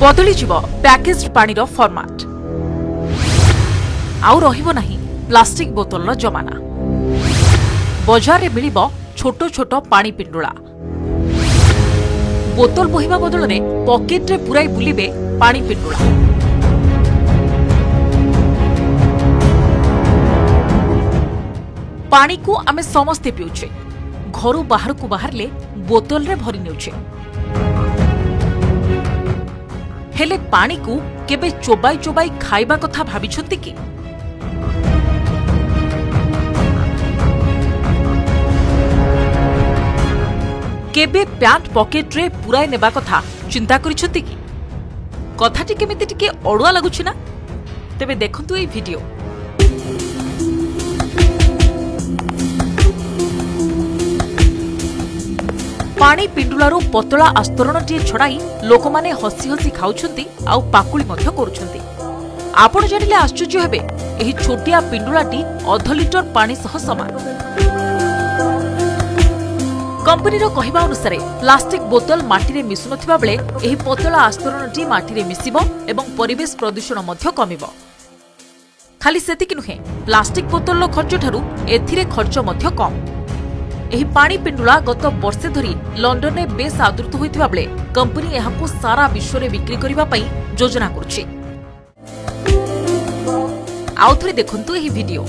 बदली जीव पैकेज्ड पानीर फॉर्मेट आउ रहिबो नाही प्लास्टिक बोतल जमाना। बजार रे मिलिबो छोट छोट पानी पिंडुला। बोतल बोहिबा बदल रे पॉकेट रे पुराई बुलिबे पानी पिंडुला। पानी को आमे समस्ते पिउछे, घरू बाहर को बाहरले बोतल रे भरी नेउछे। हेले पानी को केबे चोबाई चोबाई खाइबा कथा भाबिछंती कि? केबे पैंट पॉकेट रे पुराई नेबा कथा चिंता करिछंती कि? कथाटी केमिति टिके अडुआ लागुछि ना? तेबे देखंतु एई वीडियो। पानी पिंडुलारू पतला आस्तरणटीए छड़ाई लोक माने हसी हसी खाउछंती आउ पाकुली मध्य करूछंती। आपण जानिले आश्चर्य हेबे एही छोटिया पिंडुलाटी 1/2 लिटर पानी सह समान। कंपनीर कहिबा अनुसार प्लास्टिक बोतल माटी रे मिसु नथिबा बेले एही पतला आस्तरणटी माटी रे मिसिबो एवं परिवेश प्रदूषण मध्य कमिबो। खाली सेतिकि नुहे, प्लास्टिक बोतल खर्च ठारू एथिरे खर्च मध्य कम। एही पानी पिंडुला गत वर्षे धरी लंडन में बेस आदृत होइतिबा बेले कंपनी एहाकु सारा विश्व में बिक्री करिबा पई योजना करुछि। आउ थरे देखंतु एही वीडियो।